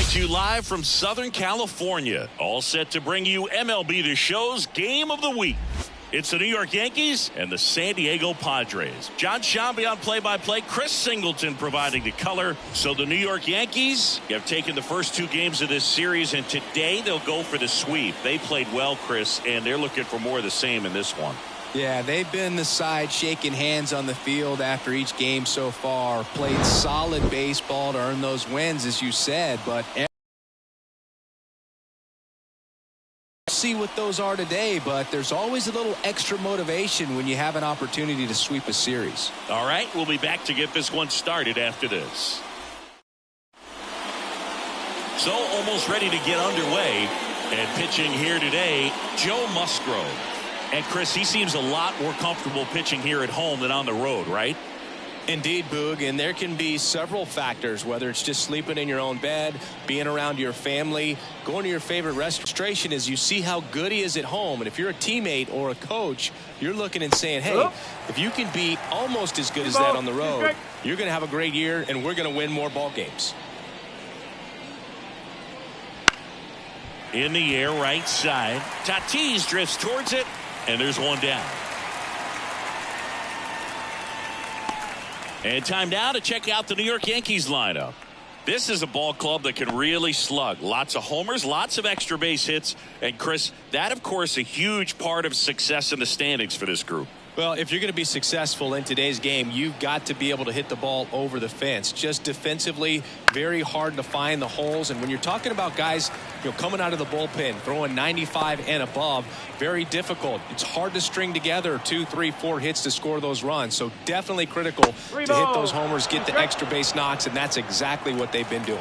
to you live from Southern California. All set to bring you MLB The Show's Game of the Week. It's the New York Yankees and the San Diego Padres. John Shambi on play-by-play. Chris Singleton providing the color. So the New York Yankees have taken the first two games of this series, and today they'll go for the sweep. They played well, Chris, and they're looking for more of the same in this one. Yeah, they've been the side shaking hands on the field after each game so far. Played solid baseball to earn those wins, as you said, but see what those are today, but there's always a little extra motivation when you have an opportunity to sweep a series. All right, we'll be back to get this one started after this. So almost ready to get underway, and pitching here today, Joe Musgrove. And Chris, he seems a lot more comfortable pitching here at home than on the road, right? Indeed, Boog, and there can be several factors, whether it's just sleeping in your own bed, being around your family, going to your favorite restaurant. Is you see how good he is at home, and if you're a teammate or a coach, you're looking and saying, hey, if you can be almost as good as that on the road, you're going to have a great year, and we're going to win more ball games. In the air, right side. Tatis drifts towards it, and there's one down. And time now to check out the New York Yankees lineup. This is a ball club that can really slug. Lots of homers, lots of extra base hits. And Chris, that of course a huge part of success in the standings for this group. Well, if you're going to be successful in today's game, you've got to be able to hit the ball over the fence. Just defensively, very hard to find the holes. And when you're talking about guys, coming out of the bullpen, throwing 95 and above, very difficult. It's hard to string together 2, 3, 4 hits to score those runs. So definitely critical to hit those homers, get the extra base knocks, and that's exactly what they've been doing.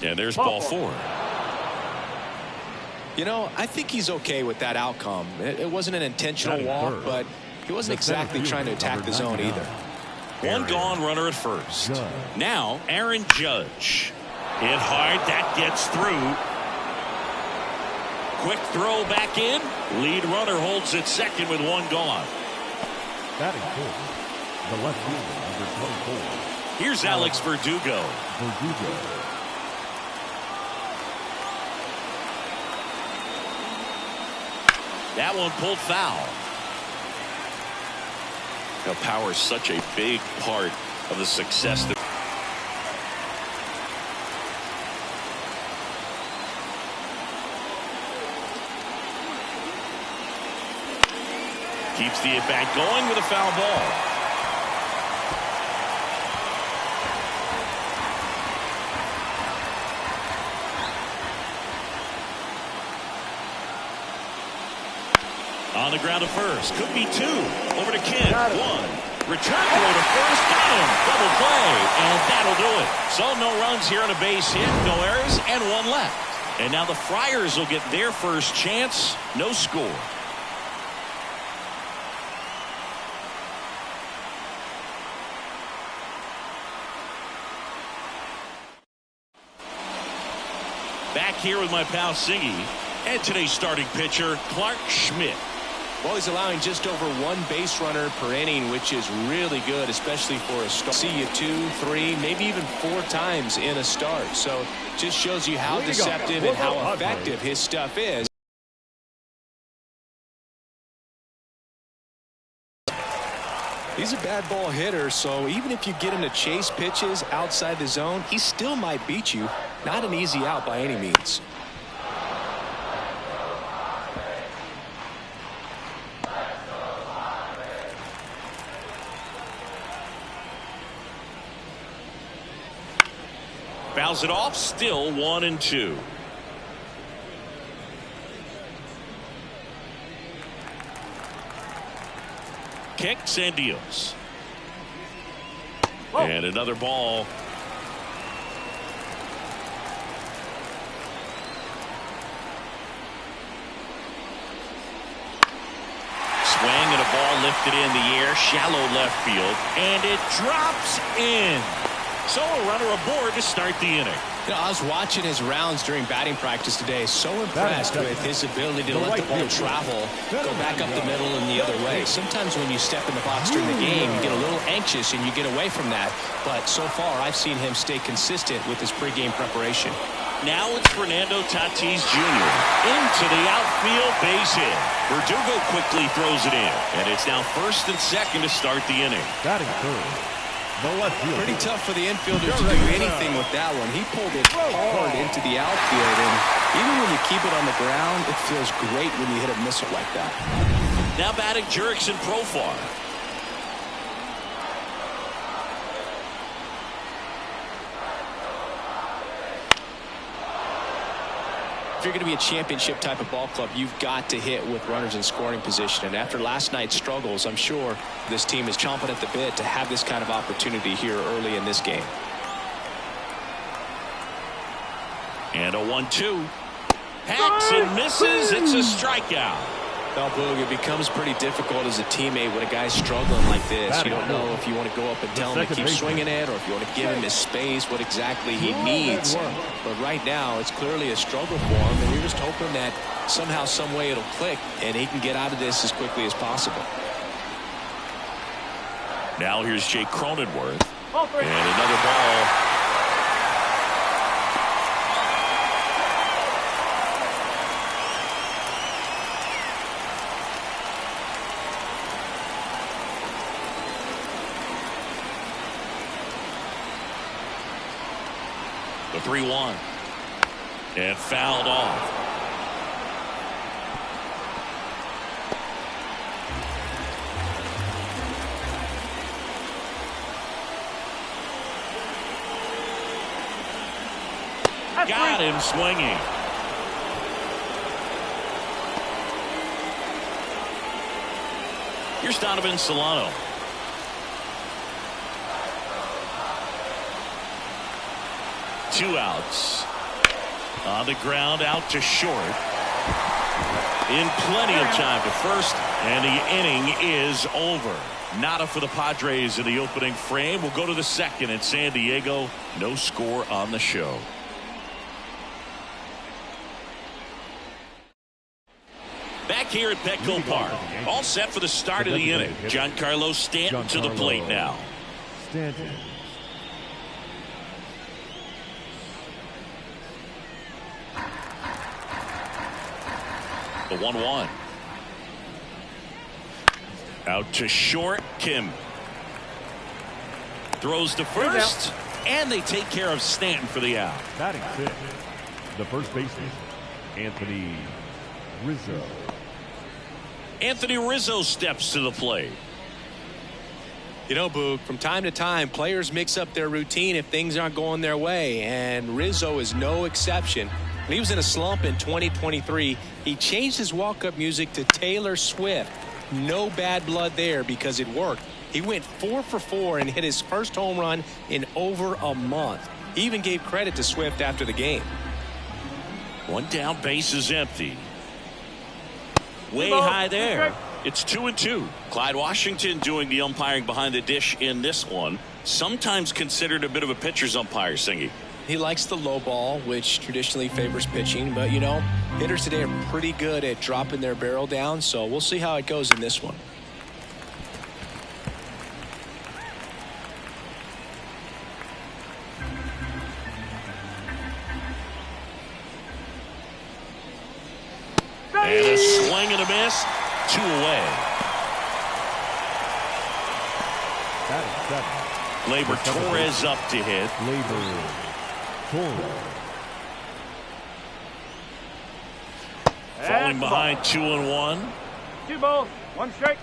And there's ball 4. I think he's okay with that outcome. It wasn't an intentional walk, but he wasn't exactly trying to attack the zone either. One gone, runner at first. Now, Aaron Judge. Hit hard, that gets through. Quick throw back in. Lead runner holds it second with one gone. Batting fourth, the left fielder, number 24. Here's Alex Verdugo. That one pulled foul. Power is such a big part of the success. Keeps the at-bat going with a foul ball. On the ground to first. Could be 2. Over to Kent. 1. Return throw to first. Got him. Double play. And that'll do it. So no runs here on a base hit. No errors. And 1 left. And now the Friars will get their first chance. No score. Back here with my pal Siggy. And today's starting pitcher, Clark Schmidt. Well, he's allowing just over 1 base runner per inning, which is really good, especially for a start. See you 2, 3, maybe even 4 times in a start. So just shows you how deceptive and how effective his stuff is. He's a bad ball hitter, so even if you get him to chase pitches outside the zone, he still might beat you. Not an easy out by any means. Fouls it off, still 1-2. Kicks and deals. And another ball. Swing and a ball lifted in the air, shallow left field, and it drops in. So a runner aboard to start the inning. You know, I was watching his rounds during batting practice today. So impressed with his ability to let the ball travel, go back up the middle and the other way. Sometimes when you step in the box during the game, you get a little anxious and you get away from that. But so far, I've seen him stay consistent with his pregame preparation. Now it's Fernando Tatis Jr. into the outfield base hit. Verdugo quickly throws it in. And it's now first and second to start the inning. Batting third, the left fielder. Pretty tough for the infielder to do anything with that one. He pulled it hard into the outfield, and even when you keep it on the ground, it feels great when you hit a missile like that. Now batting Jurickson Profar. If you're going to be a championship type of ball club, you've got to hit with runners in scoring position. And after last night's struggles, I'm sure this team is chomping at the bit to have this kind of opportunity here early in this game. And a 1-2. Hacks and misses. It's a strikeout. Well, Boog, it becomes pretty difficult as a teammate when a guy's struggling like this. You don't know if you want to go up and tell him to keep swinging it or if you want to give him his space, what exactly he needs. But right now, it's clearly a struggle for him, and you're just hoping that somehow, some way it'll click, and he can get out of this as quickly as possible. Now here's Jake Cronenworth. And another ball. The 3-1. And fouled off. Got him swinging. Here's Donovan Solano. Two outs. On the ground, out to short. In plenty of time to first, and the inning is over. Nada for the Padres in the opening frame. We'll go to the second in San Diego. No score on the show. Back here at Petco Park. All set for the start of the inning. Giancarlo Stanton to the plate now. Stanton. The 1-1. Out to short. Kim throws to first, and they take care of Stanton for the out. Batting fifth, the first baseman, Anthony Rizzo. Anthony Rizzo steps to the plate. You know, Boog, from time to time, players mix up their routine if things aren't going their way, and Rizzo is no exception. When he was in a slump in 2023, he changed his walk-up music to Taylor Swift. No bad blood there because it worked. He went 4 for 4 and hit his first home run in over a month. He even gave credit to Swift after the game. One down, base is empty. Way high there. It's 2-2. Clyde Washington doing the umpiring behind the dish in this one. Sometimes considered a bit of a pitcher's umpire, Singy. He likes the low ball, which traditionally favors pitching. But, you know, hitters today are pretty good at dropping their barrel down. So we'll see how it goes in this one. And a swing and a miss. 2 away. Gleyber Torres up to hit. Falling behind 2-1. 2 balls, 1 strike.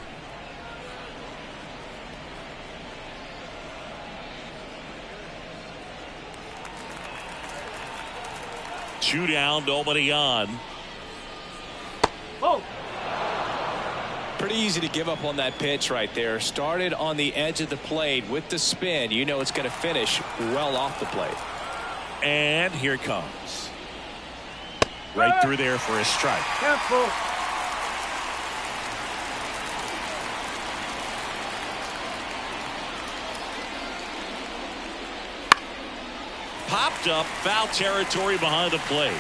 Two down, nobody on. Oh. Pretty easy to give up on that pitch right there. Started on the edge of the plate with the spin. You know it's going to finish well off the plate. And here it comes. Right through there for a strike. Cancel. wrapped up. Foul territory behind the plate.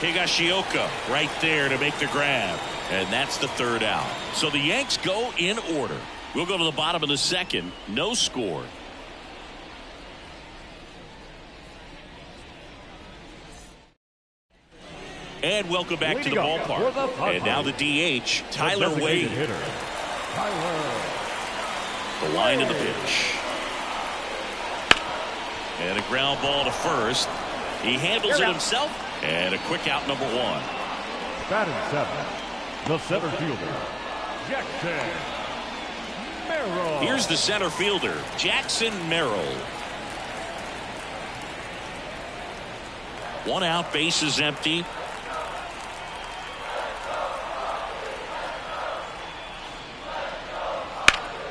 Higashioka right there to make the grab. And that's the third out. So the Yanks go in order. We'll go to the bottom of the second. No score. And welcome back to the ballpark. And now the DH, Tyler Wade. The line of the pitch. And a ground ball to first. He handles it himself. And a quick out, number one. Batting seven, the center fielder, Jackson Merrill. Here's the center fielder, Jackson Merrill. One out, base is empty.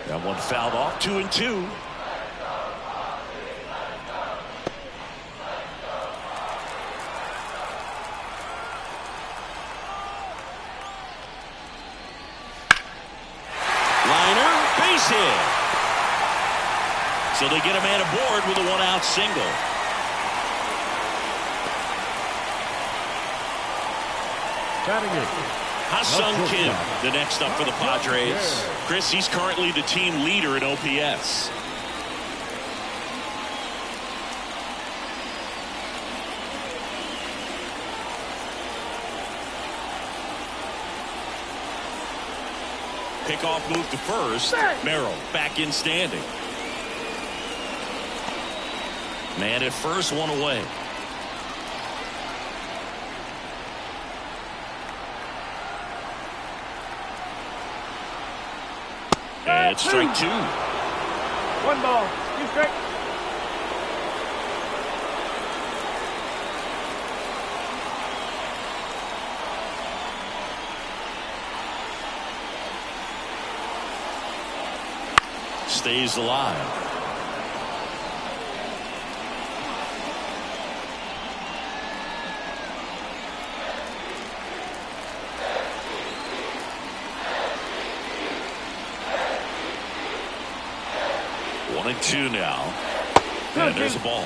That one fouled off, 2-2. Liner, base hit. So they get a man aboard with a one-out single. Batting eighth, Ha-Sung Kim, the next up for the Padres. Chris, he's currently the team leader in OPS. Pickoff move to first. Merrill back in standing. Man at first, one away. And strike two. 1 ball, 2 strikes. Stays alive. One and two now. And there's a ball.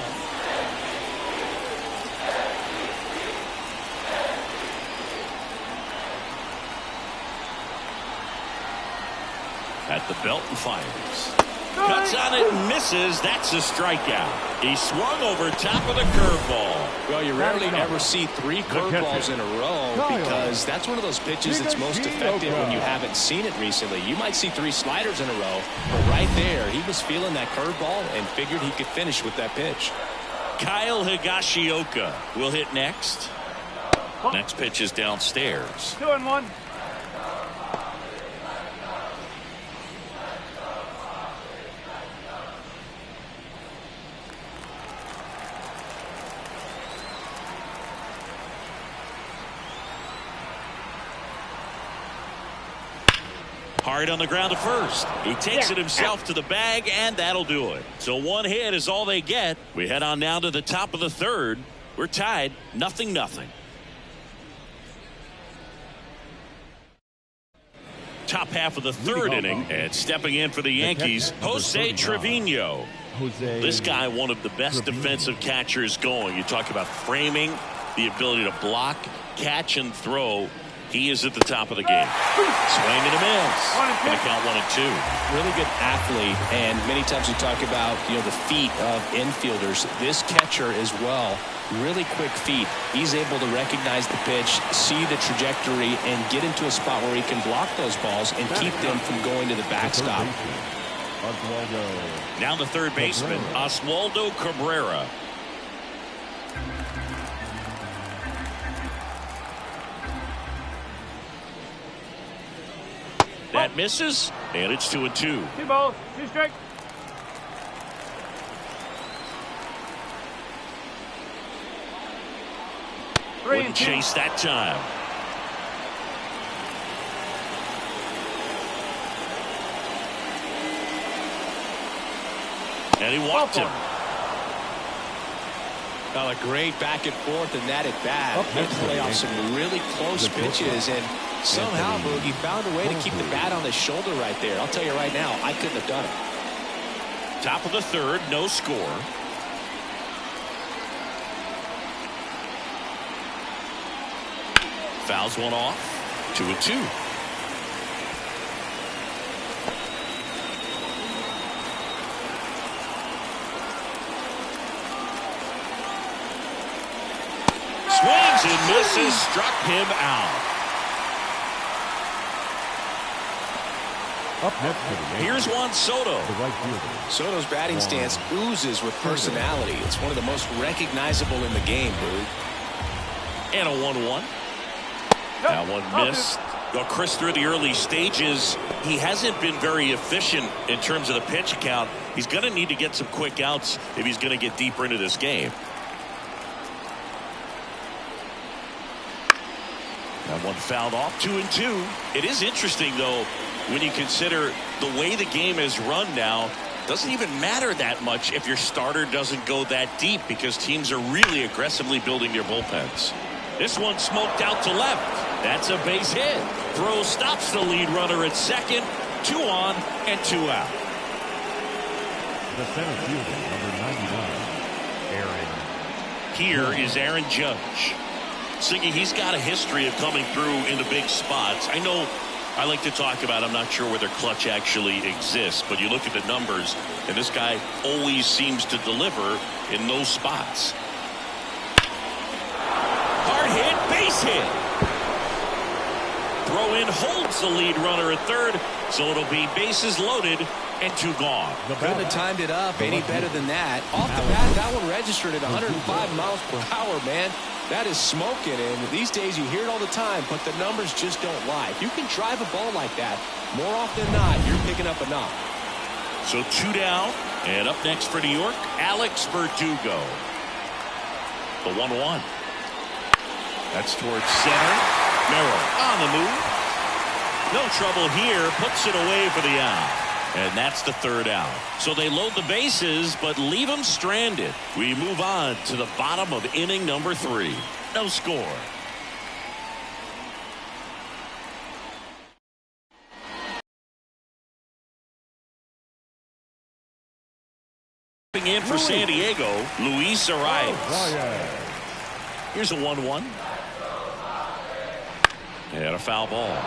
At the belt and fires. Cuts on it and misses. That's a strikeout. He swung over top of the curveball. Well, you rarely ever see 3 curveballs in a row because that's one of those pitches that's most effective when you haven't seen it recently. You might see 3 sliders in a row, but right there, he was feeling that curveball and figured he could finish with that pitch. Kyle Higashioka will hit next. Next pitch is downstairs. 2-1. Hard on the ground to first. He takes it himself to the bag, and that'll do it. So one hit is all they get. We head on now to the top of the third. We're tied, 0-0. Top half of the third inning, and stepping in for the Yankees, Jose Trevino. This guy, one of the best defensive catchers going. You talk about framing, the ability to block, catch, and throw. He is at the top of the game. Swing and a miss. Going to count 1 and 2. Really good athlete, and many times we talk about the feet of infielders. This catcher as well, really quick feet. He's able to recognize the pitch, see the trajectory, and get into a spot where he can block those balls and keep them from going to the backstop. Now the third baseman, Oswaldo Cabrera. That misses, and it's 2 and 2. 2 balls, 2 strikes. Wouldn't chase that time. And he walked him. Well, a great back and forth in that at bat. He play off some really close pitches, and somehow Boogie found a way to keep the bat on his shoulder right there. I'll tell you right now, I couldn't have done it. Top of the third, no score. Fouls one off. 2-2. Swings and misses. Struck him out. Up next for the Yankees, Here's Juan Soto. the right fielder. Soto's batting stance oozes with personality. It's one of the most recognizable in the game, Boog. And a 1-1. That one missed. Well, Chris, through the early stages, he hasn't been very efficient in terms of the pitch count. He's going to need to get some quick outs if he's going to get deeper into this game. That one fouled off. 2-2. It is interesting, though, when you consider the way the game is run now. Doesn't even matter that much if your starter doesn't go that deep, because teams are really aggressively building their bullpens. This one smoked out to left. That's a base hit. Throw stops the lead runner at second. 2 on and 2 out. The center fielder, number 99, Aaron. Here is Aaron Judge. Siggy, he's got a history of coming through in the big spots. I know I like to talk about, I'm not sure whether clutch actually exists, but you look at the numbers, and this guy always seems to deliver in those spots. Hard hit, base hit. Throw in holds the lead runner at third, so it'll be bases loaded and 2 gone. Couldn't have timed it up any better than that. Off the bat, that one registered at 105 miles per hour, man. That is smoking, and these days you hear it all the time, but the numbers just don't lie. If you can drive a ball like that, more often than not, you're picking up a knock. So 2 down, and up next for New York, Alex Verdugo. The 1-1. That's towards center. Merrill on the move. No trouble here. Puts it away for the out. And that's the 3rd out. So they load the bases, but leave them stranded. We move on to the bottom of inning number 3. No score. In for San Diego, Luis Arias. Here's a 1-1. And a foul ball.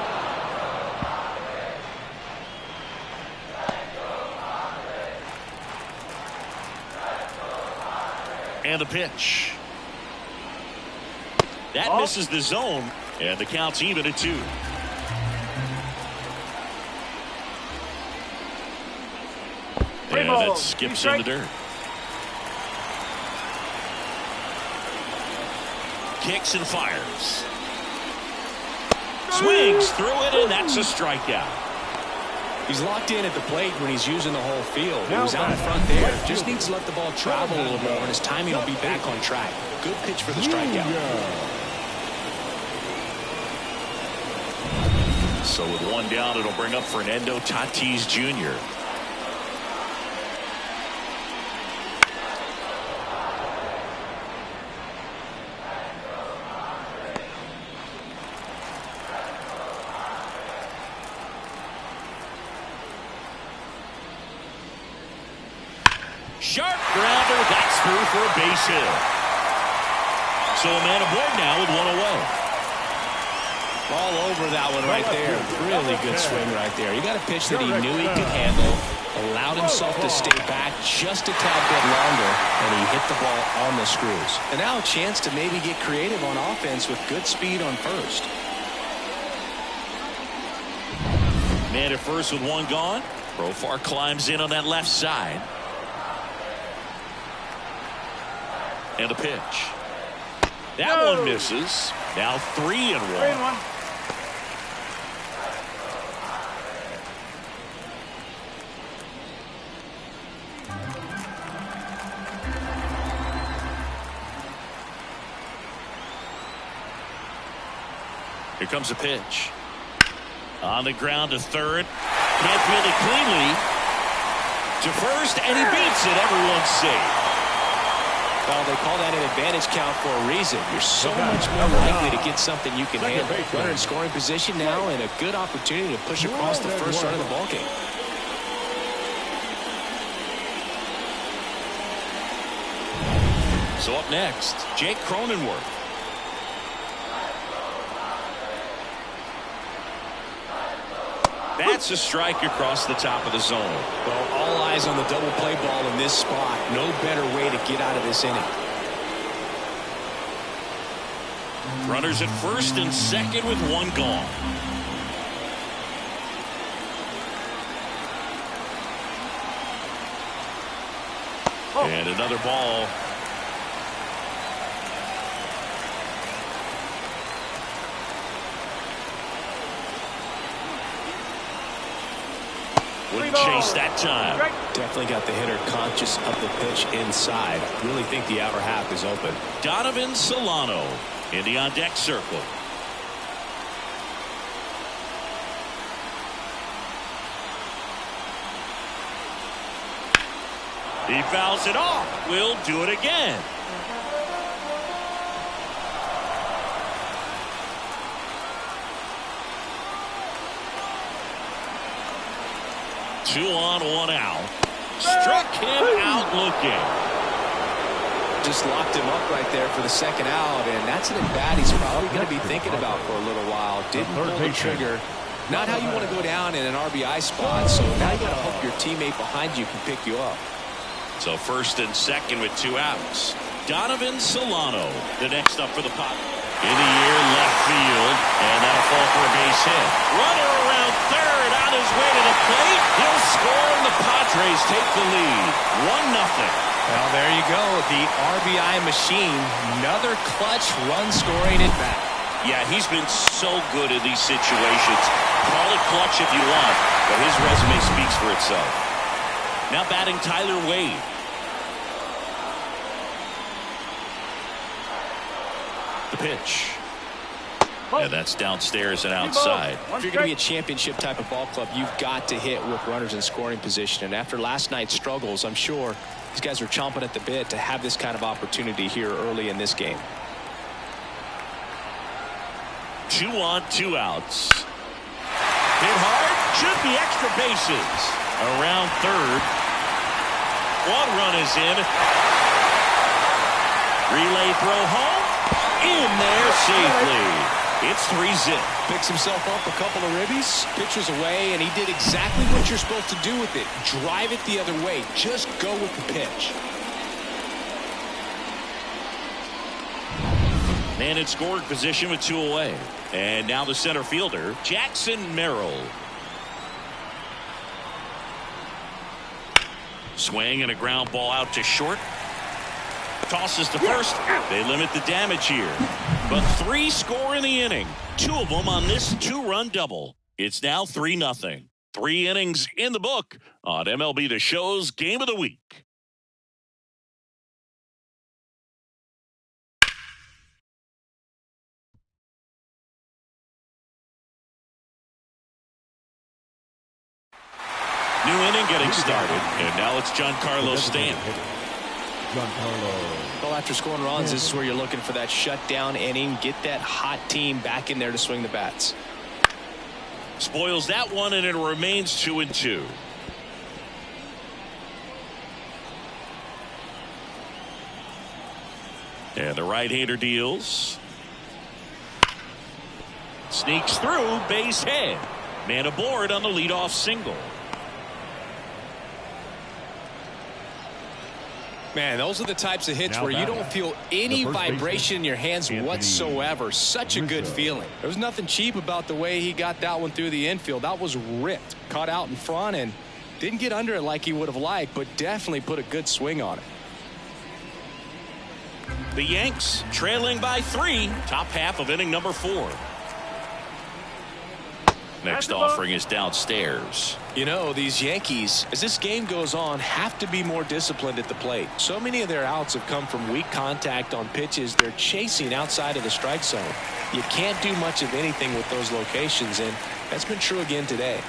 And the pitch. That misses the zone, and the count's even at 2. And it skips in the dirt. Kicks and fires. Swings through it, and that's a strikeout. He's locked in at the plate when he's using the whole field. He was out in front there. Just needs to let the ball travel a little more, and his timing will be back on track. Good pitch for the strikeout. So with 1 down, it'll bring up Fernando Tatis Jr. Sharp grounder, that's through for a base hit. So a man aboard now with 1 away. All over that one right there. Really good swing right there. You got a pitch that he knew he could handle, allowed himself to stay back just a tad bit longer, and he hit the ball on the screws. And now a chance to maybe get creative on offense with good speed on first. Man at first with 1 gone. Profar climbs in on that left side. And a pitch. That one misses. Now 3-1. 3-1. Here comes a pitch. On the ground to third. Can't field it cleanly. To first, and he beats it. Everyone's safe. Well, they call that an advantage count for a reason. You're so much more likely to get something you can handle. Runner in scoring position now, and a good opportunity to push across the first run of the ballgame. So up next, Jake Cronenworth. That's a strike across the top of the zone. Well, all eyes on the double play ball in this spot. No better way to get out of this inning. Runners at first and second with one gone. And another ball. Wouldn't chase that time. Definitely got the hitter conscious of the pitch inside. Really think the outer half is open. Donovan Solano in the on-deck circle. He fouls it off. We'll do it again. Two on, one out. Struck him out looking. Just locked him up right there for the second out, and that's an at-bat he's probably going to be thinking about for a little while. Didn't pull the trigger. Not how you want to go down in an RBI spot, so now you got to hope your teammate behind you can pick you up. So first and second with two outs. Donovan Solano, the next up for the pot. In the air, left field, and that'll fall for a base hit. Runner around third, on his way to the plate. He'll score, and the Padres take the lead. 1-0. Well, there you go. The RBI machine. Another clutch run-scoring at bat. Yeah, he's been so good in these situations. Call it clutch if you want, but his resume speaks for itself. Now batting Tyler Wade. The pitch. Yeah, that's downstairs and outside. If you're going to be a championship type of ball club, you've got to hit with runners in scoring position. And after last night's struggles, I'm sure these guys are chomping at the bit to have this kind of opportunity here early in this game. 2 on, 2 outs. Hit hard. Should be extra bases. Around third. 1 run is in. Relay throw home. In there safely. It's 3-zip. Picks himself up a couple of ribbies, pitches away, and he did exactly what you're supposed to do with it. Drive it the other way. Just go with the pitch. Man in scoring position with 2 away. And now the center fielder, Jackson Merrill. Swing and a ground ball out to short. Tosses to first. They limit the damage here. But 3 score in the inning. 2 of them on this 2-run double. It's now 3-0. 3 innings in the book on MLB The Show's Game of the Week. New inning getting started. And now it's Giancarlo Stanton. Well, after scoring runs, this is where you're looking for that shutdown inning. Get that hot team back in there to swing the bats. Spoils that one, and it remains 2-2. And the right-hander deals. Sneaks through, base hit. Man aboard on the leadoff single. Man, those are the types of hits where you don't feel any vibration in your hands whatsoever. Such a good feeling. There was nothing cheap about the way he got that one through the infield. That was ripped. Caught out in front and didn't get under it like he would have liked, but definitely put a good swing on it. The Yanks trailing by 3. Top half of inning number 4. Next offering is downstairs. You know, these Yankees, as this game goes on, have to be more disciplined at the plate. So many of their outs have come from weak contact on pitches they're chasing outside of the strike zone. You can't do much of anything with those locations, and that's been true again today.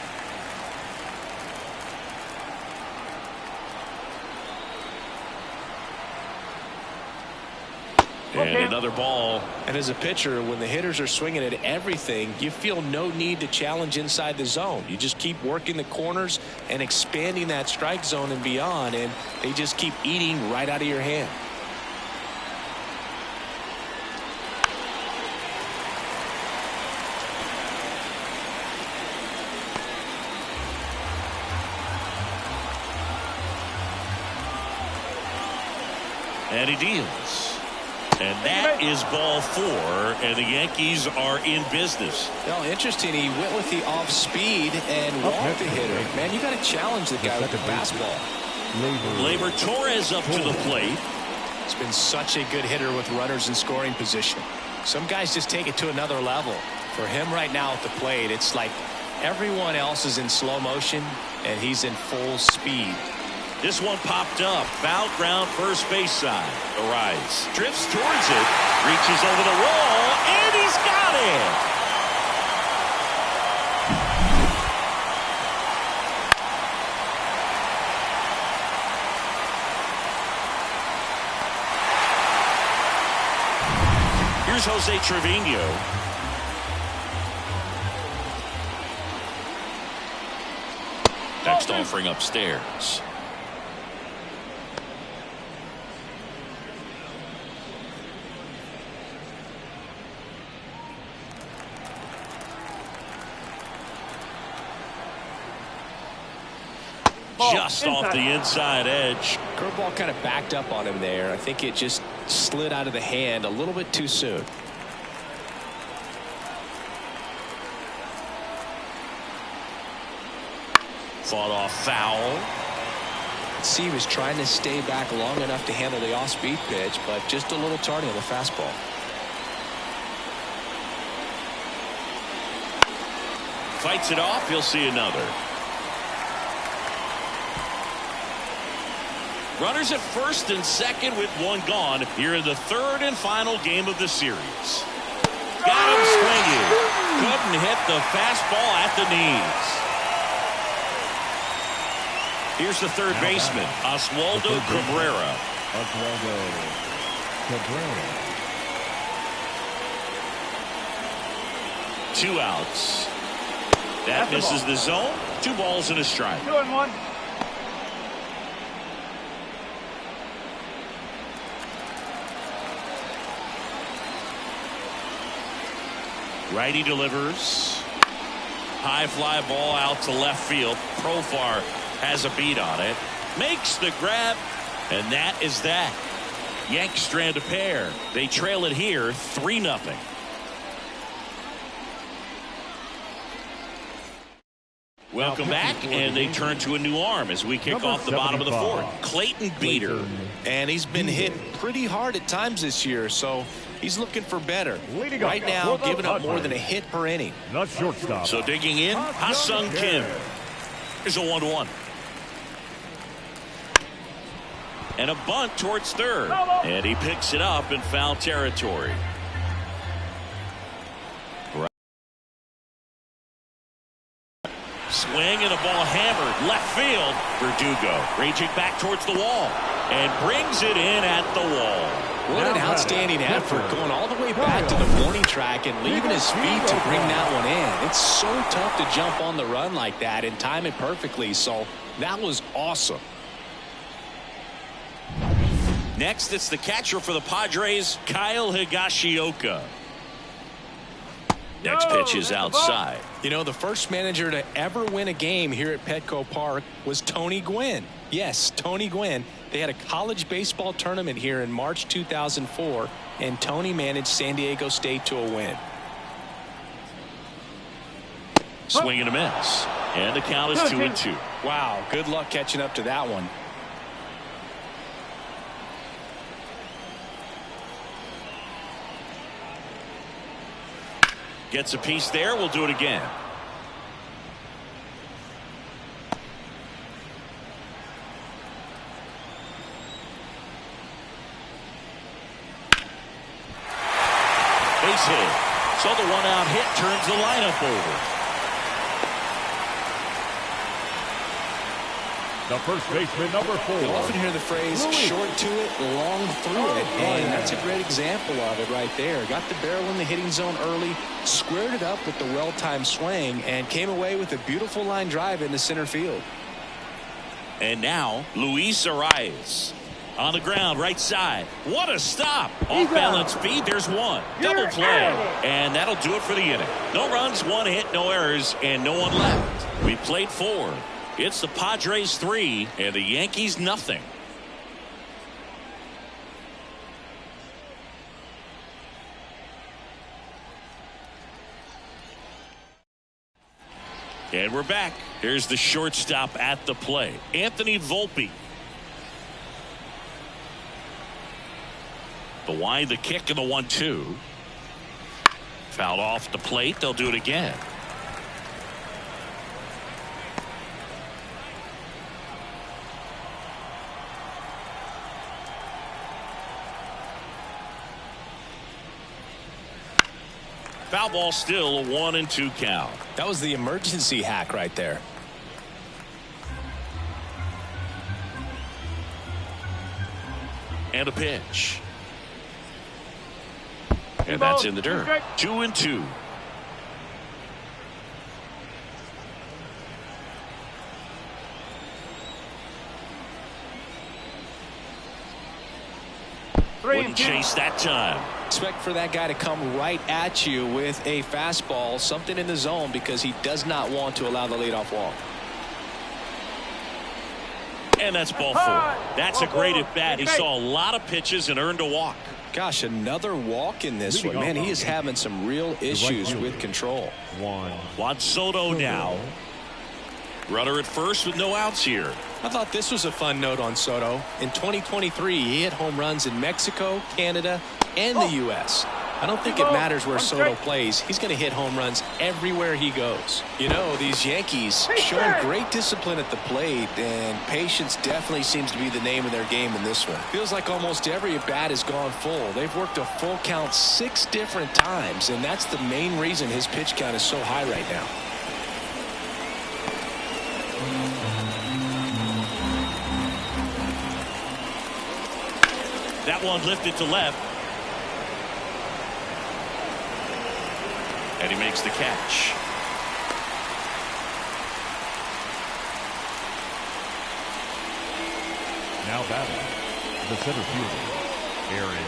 And another ball. And as a pitcher, when the hitters are swinging at everything, you feel no need to challenge inside the zone. You just keep working the corners and expanding that strike zone and beyond, and they just keep eating right out of your hand. And he deals. And that is ball 4, and the Yankees are in business. Well, interesting. He went with the off speed and walked the hitter. Man, you got to challenge the guy with the fastball. Labor Torres up to the plate. It's been such a good hitter with runners in scoring position. Some guys just take it to another level. For him right now at the plate, it's like everyone else is in slow motion, and he's in full speed. This one popped up. Foul ground, first base side. Arise. Drifts towards it. Reaches over the wall. And he's got it. Here's Jose Trevino. Next offering upstairs. Just off the inside edge. Curveball kind of backed up on him there. I think it just slid out of the hand a little bit too soon. Fought off foul. See, he was trying to stay back long enough to handle the off-speed pitch, but just a little tardy on the fastball. Fights it off. He'll see another. Runners at first and second with one gone here in the third and final game of the series. Got him swinging. Couldn't hit the fastball at the knees. Here's the third baseman, Oswaldo Cabrera. Two outs. That misses the zone. 2 balls and a strike. 2-1. Righty delivers. High fly ball out to left field. Profar has a beat on it. Makes the grab. And that is that. Yanks strand a pair. They trail it here 3-0. Welcome back, and they turn to a new arm as we kick off the bottom of the 4th. Clayton Beeter. And he's been hit pretty hard at times this year, so he's looking for better. Right now, giving up more than a hit per inning. The shortstop. So digging in, Ha-Sung Kim. Here's a 1-1. And a bunt towards third. And he picks it up in foul territory. Swing and a ball hammered left field. Verdugo raging back towards the wall and brings it in at the wall. What an outstanding effort, going all the way back to the warning track and leaving his feet to bring that one in. It's so tough to jump on the run like that and time it perfectly, so that was awesome. Next, it's the catcher for the Padres, Kyle Higashioka. Next pitch is outside. You know, the first manager to ever win a game here at Petco Park was Tony Gwynn. Yes, Tony Gwynn. They had a college baseball tournament here in March 2004, and Tony managed San Diego State to a win. Swing and a miss. And the count is 2-2. Wow, good luck catching up to that one. Gets a piece there. We'll do it again. Base hit. So the one-out hit turns the lineup over. The first baseman, number 4. You often hear the phrase short to it, long through it, and that's a great example of it right there. Got the barrel in the hitting zone early, squared it up with the well-timed swing, and came away with a beautiful line drive into center field. And now, Luis Arias. On the ground, right side. What a stop. Off-balance feed, there's one. Double play. And that'll do it for the inning. No runs, 1 hit, no errors, and no one left. We played 4. It's the Padres 3 and the Yankees nothing. And we're back. Here's the shortstop at the plate, Anthony Volpe. The wide, the kick, and the 1-2. Fouled off the plate. They'll do it again. Foul ball, still a 1-2 count. That was the emergency hack right there. And a pitch. And that's in the dirt. 2-2. Wouldn't chase that time. Expect for that guy to come right at you with a fastball, something in the zone, because he does not want to allow the leadoff walk. And that's ball 4. That's a great at bat. He saw a lot of pitches and earned a walk. Gosh, another walk in this one. Man, he is having some real issues with control. Juan Soto now. Runner at first with no outs here. I thought this was a fun note on Soto. In 2023, he hit home runs in Mexico, Canada, and the U.S. I don't think it matters where Soto plays. He's going to hit home runs everywhere he goes. You know, these Yankees showing great discipline at the plate, and patience definitely seems to be the name of their game in this one. Feels like almost every at-bat has gone full. They've worked a full count 6 different times, and that's the main reason his pitch count is so high right now. That one lifted to left. And he makes the catch. Now batting, the center fielder, Aaron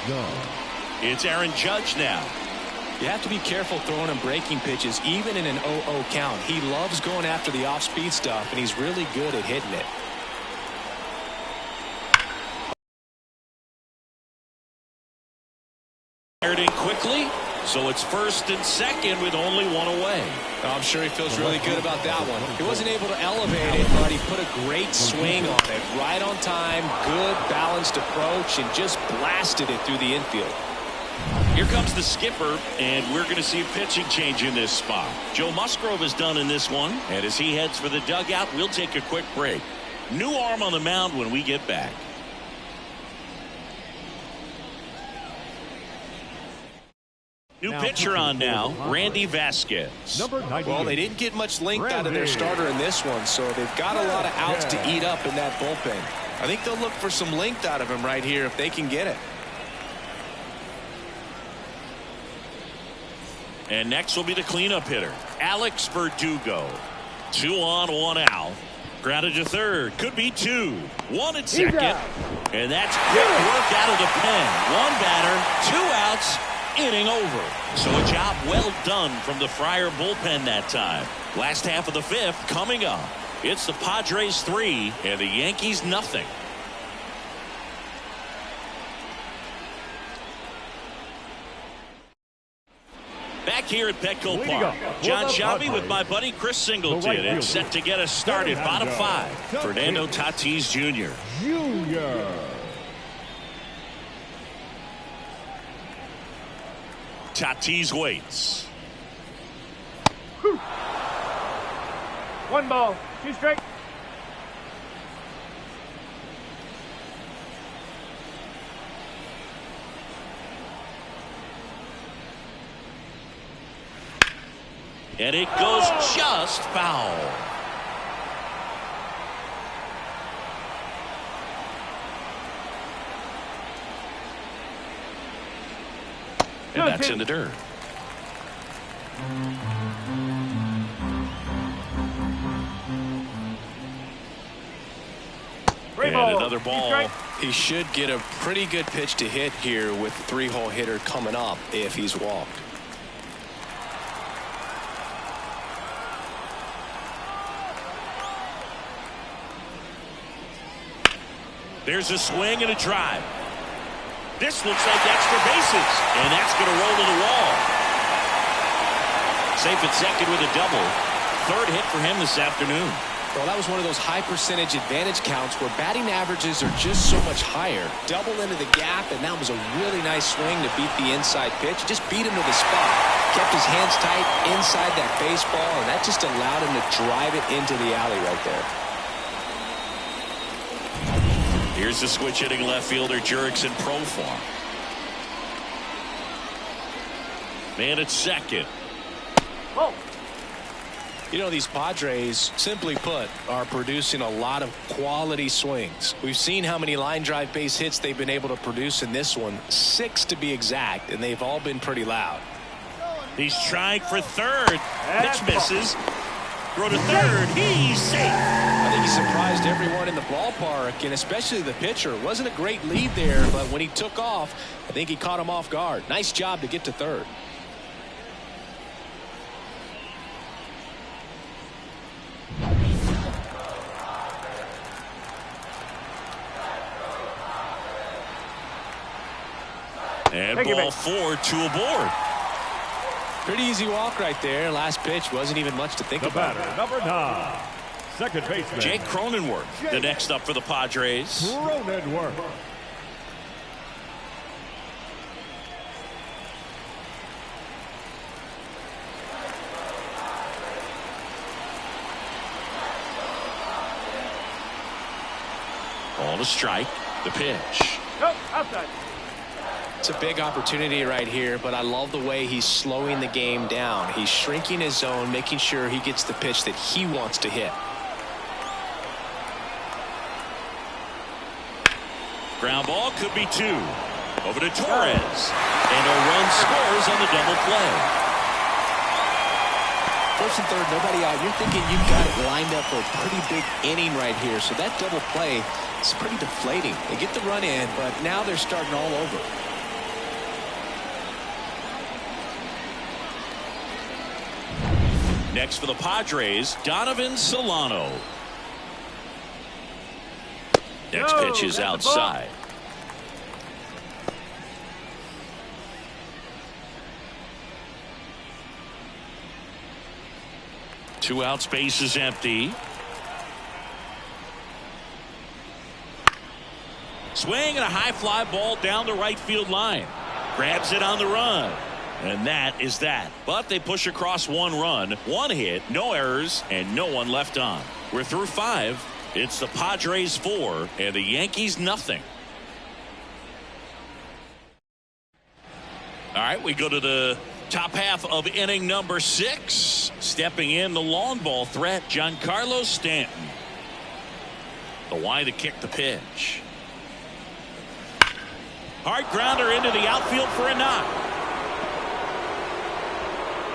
Judge. It's Aaron Judge now. You have to be careful throwing him breaking pitches, even in an 0-0 count. He loves going after the off-speed stuff, and he's really good at hitting it. Fired in quickly, so it's first and second with only one away. I'm sure he feels really good about that one. He wasn't able to elevate it, but he put a great swing on it. Right on time, good balanced approach, and just blasted it through the infield. Here comes the skipper, and we're going to see a pitching change in this spot. Joe Musgrove is done in this one, and as he heads for the dugout, we'll take a quick break. New arm on the mound when we get back. New pitcher on now, Randy Vasquez. Well, they didn't get much length out of their starter in this one, so they've got a lot of outs to eat up in that bullpen. I think they'll look for some length out of him right here if they can get it. And next will be the cleanup hitter, Alex Verdugo. 2 on, 1 out. Grounded to third. Could be 2. 1 at second. And that's quick work out of the pen. 1 batter, 2 outs. Inning over. So a job well done from the Friar bullpen that time. Last half of the 5th coming up. It's the Padres 3 and the Yankees nothing. Back here at Petco Park, John Shabby with my buddy Chris Singleton and set to get us started. Bottom 5, Fernando Tatis Jr. Tatis waits. 1 ball, 2 strikes. And it goes just foul. And that's in the dirt. And another ball. He should get a pretty good pitch to hit here with the 3-hole hitter coming up if he's walked. There's a swing and a drive. This looks like extra bases, and that's going to roll to the wall. Safe at second with a double. third hit for him this afternoon. Well, that was one of those high percentage advantage counts where batting averages are just so much higher. Double into the gap, and that was a really nice swing to beat the inside pitch. Just beat him to the spot. Kept his hands tight inside that baseball, and that just allowed him to drive it into the alley right there. Here's the switch hitting left fielder Jurick's in pro form. Man at second. Oh. You know, these Padres, simply put, are producing a lot of quality swings. We've seen how many line drive base hits they've been able to produce in this one, 6 to be exact, and they've all been pretty loud. He's trying for third. Pitch misses. Throw to third. He's safe. I think he surprised everyone in the ballpark, and especially the pitcher. It wasn't a great lead there, but when he took off, I think he caught him off guard. Nice job to get to third. And ball 4, 2 aboard. Pretty easy walk right there. Last pitch wasn't even much to think about. The batter, number 9, second baseman Jake Cronenworth, the next up for the Padres. Cronenworth. Ball to strike. The pitch. Nope, outside. It's a big opportunity right here, but I love the way he's slowing the game down. He's shrinking his zone, making sure he gets the pitch that he wants to hit. Ground ball could be 2. Over to Torres. And a run scores on the double play. First and third, nobody out. You're thinking you've got it lined up for a pretty big inning right here. So that double play is pretty deflating. They get the run in, but now they're starting all over. Next for the Padres, Donovan Solano. Next pitch is outside. Two out, space is empty. Swing and a high fly ball down the right field line. Grabs it on the run. And that is that. But they push across 1 run, 1 hit, no errors, and no one left on. We're through 5. It's the Padres 4 and the Yankees nothing. All right, we go to the top half of inning number 6. Stepping in the long ball threat, Giancarlo Stanton. The wide to kick the pitch. Hard grounder into the outfield for a knock.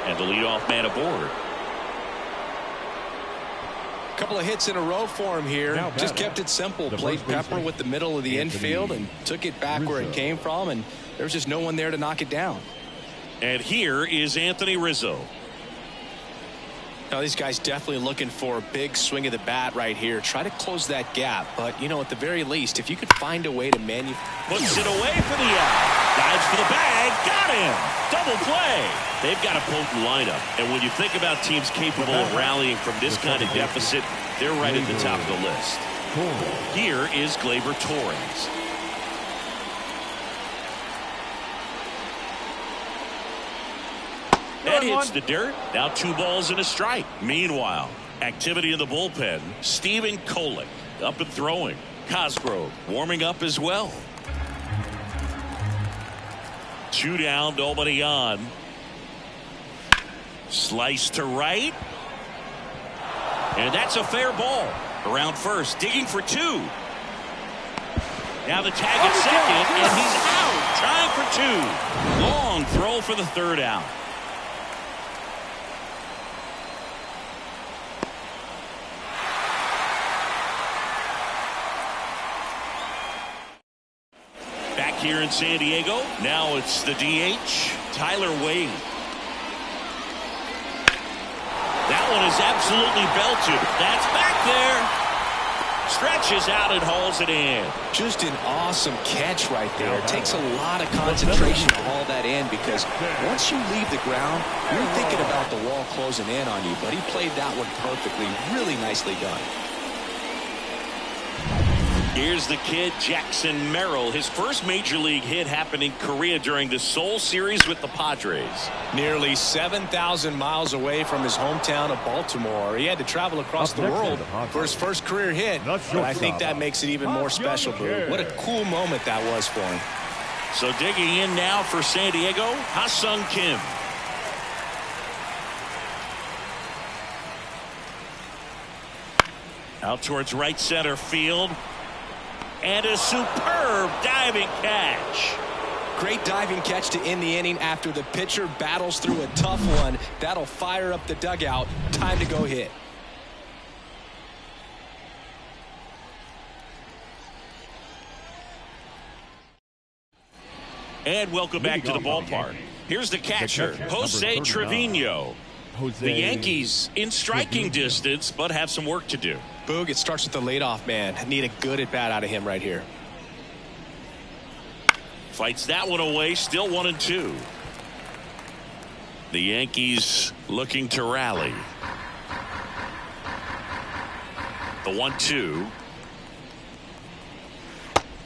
And the leadoff man aboard. A couple of hits in a row for him here. Just kept it simple. Played pepper with the middle of the infield and took it back where it came from, and there was just no one there to knock it down. And here is Anthony Rizzo. Now these guys definitely looking for a big swing of the bat right here. Try to close that gap, but you know, at the very least, if you could find a way to puts it away for the out. Dives for the bag. Got him. Double play. They've got a potent lineup, and when you think about teams capable of rallying from this kind of deficit, they're right at the top of the list. Here is Gleyber Torres. That hits the dirt. Now 2 balls and a strike. Meanwhile, activity in the bullpen. Steven Kolick up and throwing. Cosgrove warming up as well. 2 down, nobody on. Slice to right. And that's a fair ball. Around first, digging for 2. Now the tag at second, and he's out. Trying for 2. Long throw for the 3rd out. Back here in San Diego, now it's the DH, Tyler Wade. That one is absolutely belted. That's back there. Stretches out and hauls it in. Just an awesome catch right there. It takes a lot of concentration to haul that in because once you leave the ground, you're thinking about the wall closing in on you. But he played that one perfectly. Really nicely done. Here's the kid, Jackson Merrill. His first major league hit happened in Korea during the Seoul series with the Padres. Nearly 7,000 miles away from his hometown of Baltimore. He had to travel across the world for his first career hit. But I think that makes it even more special, Boo. What a cool moment that was for him. So digging in now for San Diego, Ha-Sung Kim. Out towards right center field. And a superb diving catch. Great diving catch to end the inning after the pitcher battles through a tough one. That'll fire up the dugout. Time to go hit. And welcome back to the ballpark. Here's the catcher, Jose Trevino. The Yankees in striking distance, but have some work to do. Boog, it starts with the leadoff man. Need a good at-bat out of him right here. Fights that one away, still 1-2. The Yankees looking to rally. The 1-2.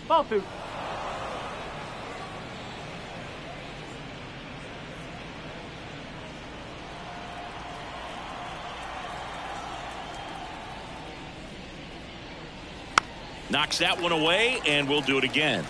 Ball two. Knocks that one away, and we'll do it again.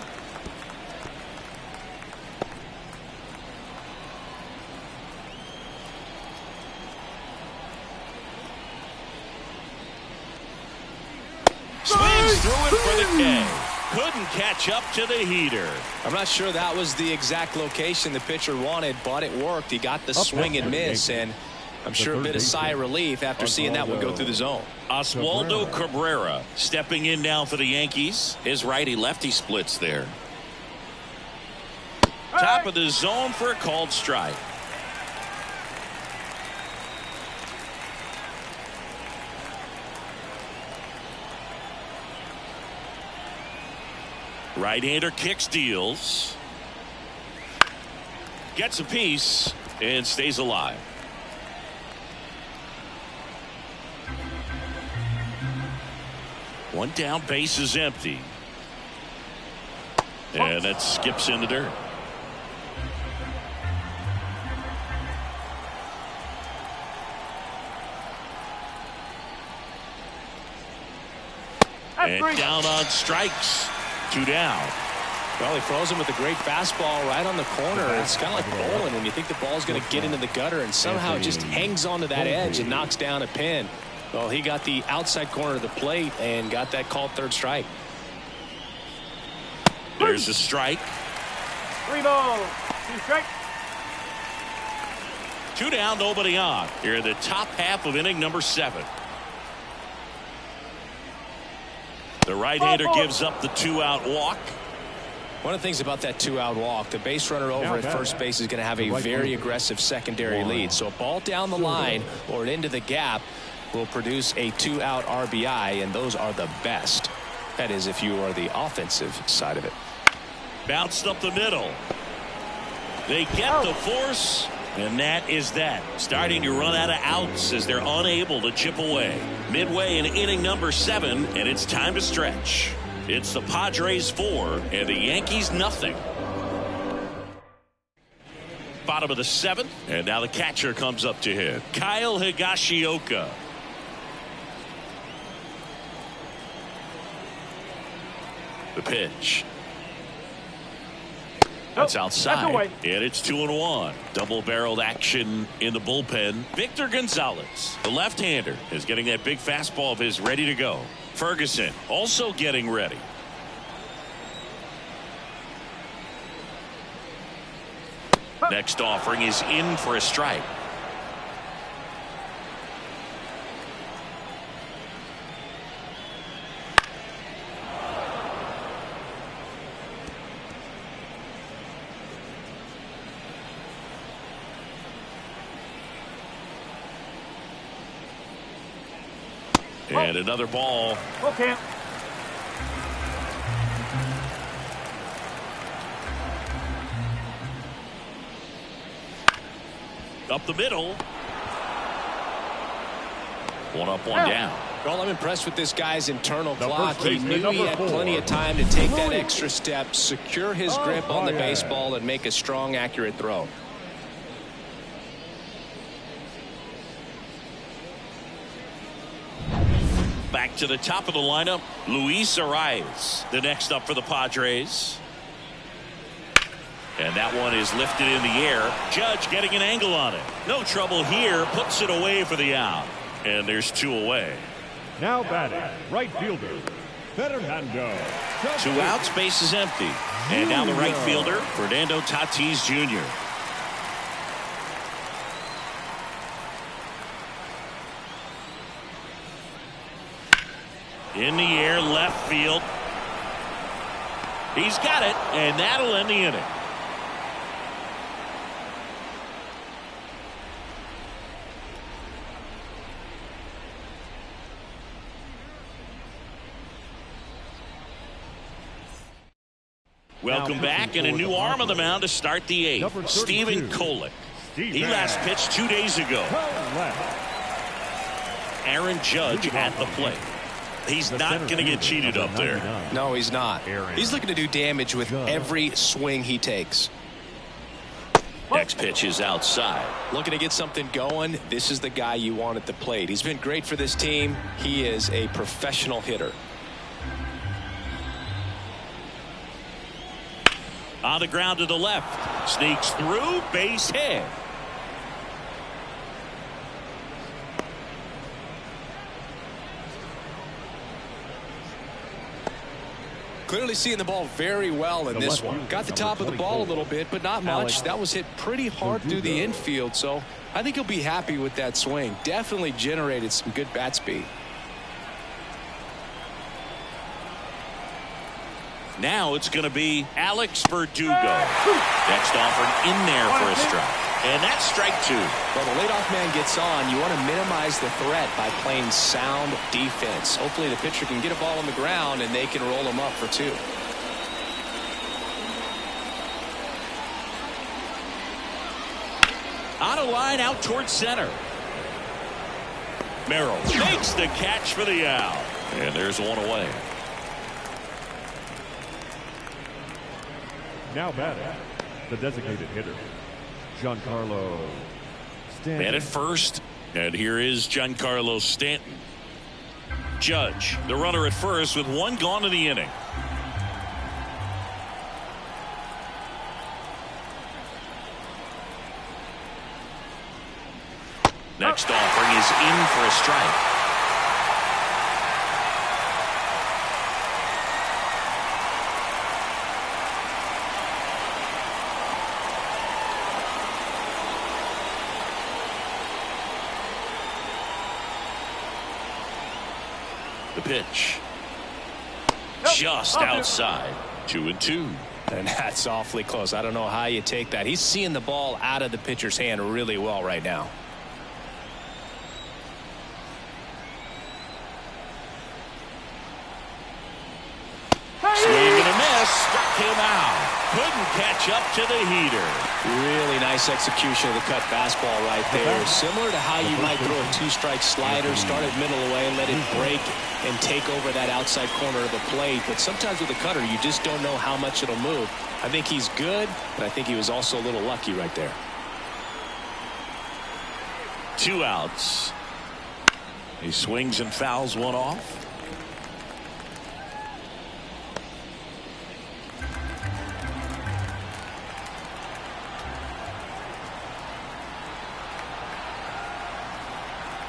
Swings through it for the K. Couldn't catch up to the heater. I'm not sure that was the exact location the pitcher wanted, but it worked. He got the swing and miss, and I'm sure a bit of sigh of relief after seeing that one go through the zone. Oswaldo Cabrera stepping in now for the Yankees. His righty-lefty splits there. Top of the zone for a called strike. Right-hander kicks, deals. Gets a piece and stays alive. One down, base is empty. And that skips in the dirt. And down on strikes. 2 down. Well, he throws him with a great fastball right on the corner. It's kind of like bowling when you think the ball's going to get into the gutter, and somehow it just hangs onto that edge and knocks down a pin. Well, he got the outside corner of the plate and got that called third strike. There's a strike. 3 balls, 2 strikes. 2 down, nobody on. Here in the top half of inning number 7. The right-hander gives up the 2-out walk. One of the things about that 2-out walk, the base runner over at first base is going to have a very aggressive secondary lead. So a ball down the line or into the gap will produce a 2-out RBI, and those are the best. That is, if you are the offensive side of it. Bounced up the middle. They get the force, and that is that. Starting to run out of outs as they're unable to chip away. Midway in inning number 7, and it's time to stretch. It's the Padres 4 and the Yankees nothing. Bottom of the 7th, and now the catcher comes up to hit. Kyle Higashioka. The pitch. That's outside, and it's 2-1. Double-barreled action in the bullpen. Victor Gonzalez, the left-hander, is getting that big fastball of his ready to go. Ferguson also getting ready. Next offering is in for a strike. And another ball. Okay. Up the middle. One up, one down. Well, I'm impressed with this guy's internal clock. first He baseman, knew he had number 4. plenty of time to take that extra step, secure his grip on the yeah. baseball, and make a strong, accurate throw. Back to the top of the lineup, Luis Arias, the next up for the Padres. And that one is lifted in the air. Judge getting an angle on it. No trouble here. Puts it away for the out. And there's 2 away. Now batting, right fielder, Fernando. 2 outs, base is empty. And now the right fielder, Fernando Tatis Jr. In the air, left field. He's got it, and that'll end the inning. Welcome back, and a new arm on the mound to start the 8th. Stephen Kolek. He last pitched 2 days ago. Aaron Judge at the plate. He's not going to get cheated up there. No, he's not. He's looking to do damage with every swing he takes. Next pitch is outside. Looking to get something going. This is the guy you want at the plate. He's been great for this team. He is a professional hitter. On the ground to the left. Sneaks through, base hit. Clearly seeing the ball very well in this one. Got the top of the ball a little bit, but not much. That was hit pretty hard through the infield, so I think he'll be happy with that swing. Definitely generated some good bat speed. Now it's going to be Alex Verdugo. Next offered in there for a strike. And that's strike 2. Well, the leadoff man gets on. You want to minimize the threat by playing sound defense. Hopefully the pitcher can get a ball on the ground and they can roll him up for 2. On a line out towards center. Merrill makes the catch for the out. And there's 1 away. Now batting, the designated hitter, Giancarlo Stanton. Man at first, and here is Giancarlo Stanton. Judge, the runner at first with 1 gone in the inning. Next offering is in for a strike. The pitch. Just outside. 2-2. And that's awfully close. I don't know how you take that. He's seeing the ball out of the pitcher's hand really well right now. Swing and a miss. Struck him out. Couldn't catch up to the heater. Really nice execution of the cut fastball right there. Similar to how you might throw a 2-strike slider, start it middle away, let it break and take over that outside corner of the plate. But sometimes with a cutter, you just don't know how much it'll move. I think he's good, but I think he was also a little lucky right there. 2 outs. He swings and fouls 1 off.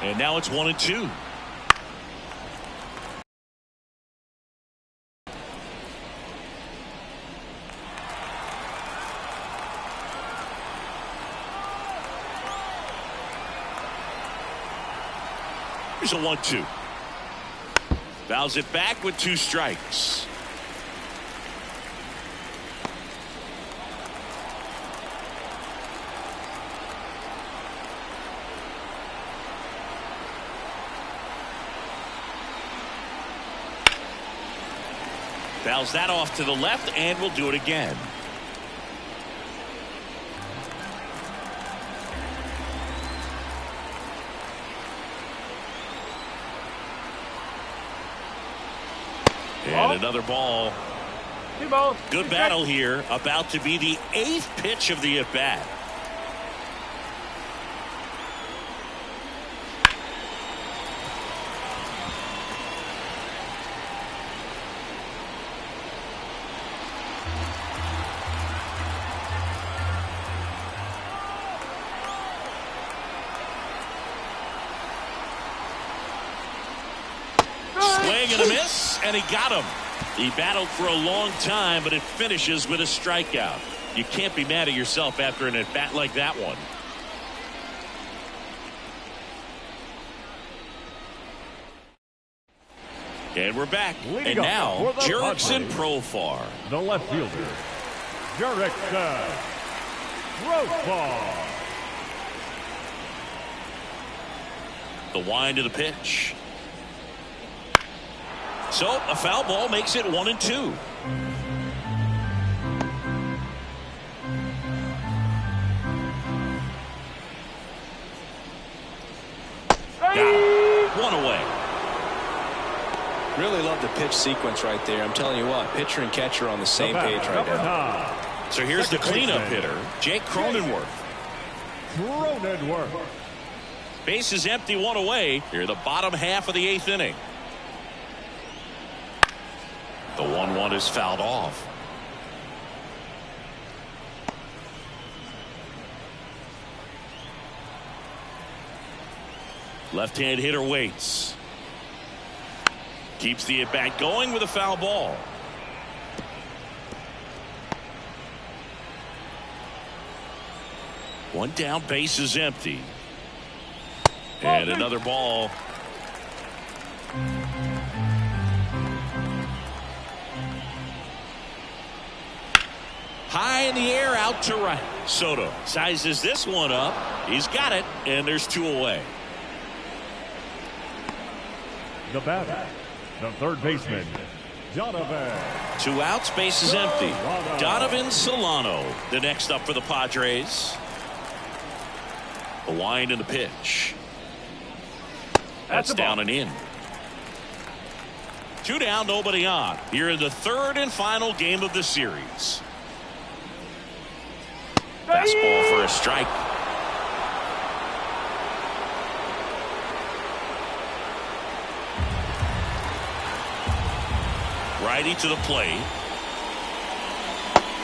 And now it's 1-2. Here's a 1-2. Fouls it back with 2 strikes. Fouls that off to the left, and we'll do it again. And another ball. 2 balls. Good 2 battle here. About to be the 8th pitch of the at-bat. Swing and a miss, and he got him. He battled for a long time, but it finishes with a strikeout. You can't be mad at yourself after an at-bat like that one. And we're back. Leading and up now, for the Jurickson Padres, Profar. the left fielder, Jurickson Profar. The wind of the pitch. So a foul ball makes it 1-2. Got him. 1 away. Really love the pitch sequence right there. I'm telling you what, pitcher and catcher on the same page right now. So here's the cleanup hitter, Jake Cronenworth. Cronenworth. Base is empty, 1 away. Here, the bottom half of the 8th inning. The 1-1 is fouled off. Left-hand hitter waits. Keeps the at-bat going with a foul ball. One down, base is empty. And another ball. High in the air, out to right. Soto sizes this one up. He's got it, and there's 2 away. The batter, the third baseman, Donovan. 2 outs, base is empty. Donovan Solano, the next up for the Padres. The wind and the pitch. That's down and in. 2 down, nobody on. Here in the 3rd and final game of the series. Fastball for a strike. Righty to the plate.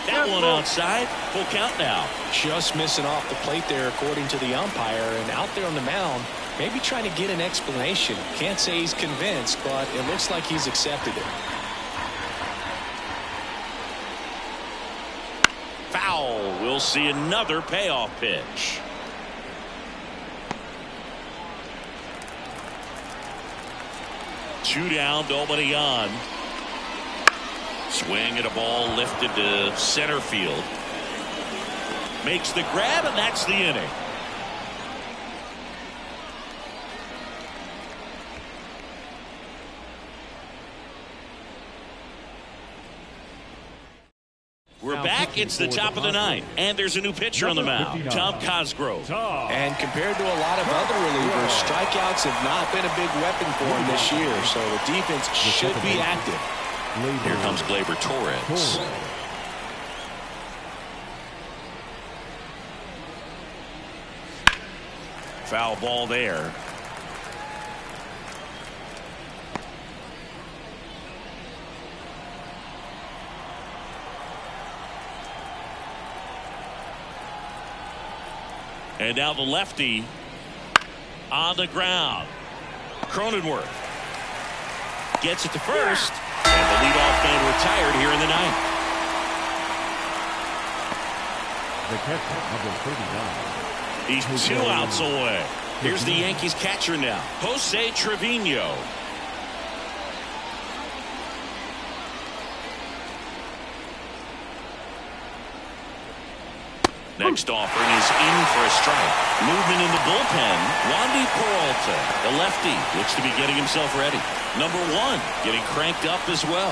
That one outside. Full count now. Just missing off the plate there according to the umpire, and out there on the mound maybe trying to get an explanation. Can't say he's convinced, but it looks like he's accepted it. Foul. We'll see another payoff pitch. Two down, nobody on. Swing at a ball lifted to center field. Makes the grab, and that's the inning. We're back. It's the top of the 9th, and there's a new pitcher on the mound, Tom Cosgrove. And compared to a lot of other relievers, strikeouts have not been a big weapon for him this year, so the defense should be active. Here comes Gleyber Torres. Foul ball there. And now the lefty on the ground. Cronenworth gets it to first, and the leadoff man retired here in the 9th. The catcher, number 39. He's 2 outs away. Here's the Yankees catcher now, Jose Trevino. Next offering is in for a strike. Movement in the bullpen. Wandy Peralta, the lefty, looks to be getting himself ready. Number 1 getting cranked up as well.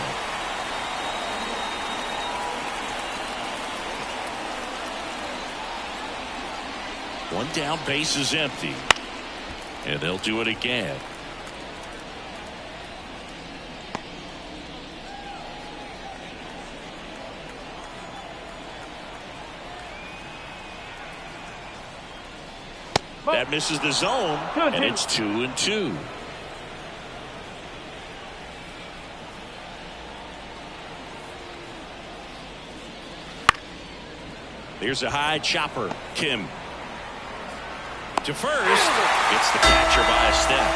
One down, base is empty. And they'll do it again. That misses the zone, and it's 2-2. Here's a high chopper. Kim to first. Gets the catcher by a step.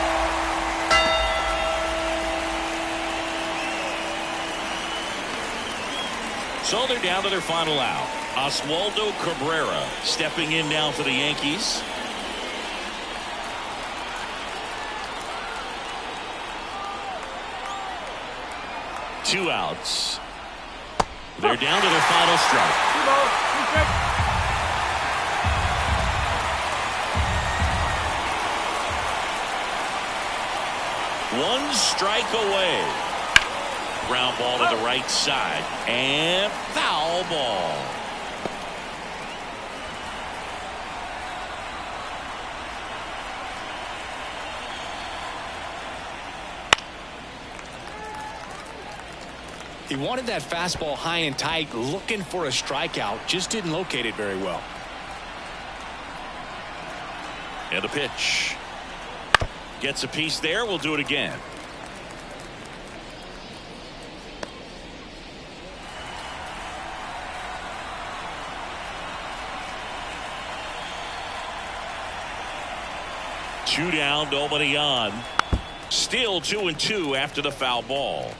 So they're down to their final out. Oswaldo Cabrera stepping in now for the Yankees. Two outs. They're down to their final strike. 2 balls, 2 strikes. One strike away. Ground ball to the right side. And foul ball. He wanted that fastball high and tight, looking for a strikeout. Just didn't locate it very well. And the pitch. Gets a piece there. We'll do it again. Two down, nobody on. Still 2-2 after the foul ball.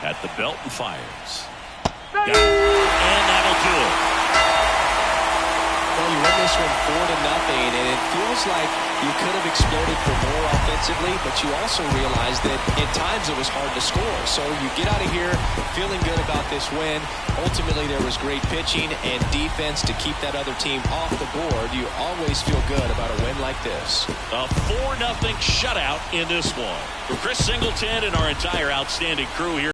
At the belt and fires. Got it. And that'll do it. Well, you win this one 4-0, and it feels like you could have exploded for more offensively, but you also realize that at times it was hard to score. So you get out of here feeling good about this win. Ultimately, there was great pitching and defense to keep that other team off the board. You always feel good about a win like this. A 4-0 shutout in this one. For Chris Singleton and our entire outstanding crew here.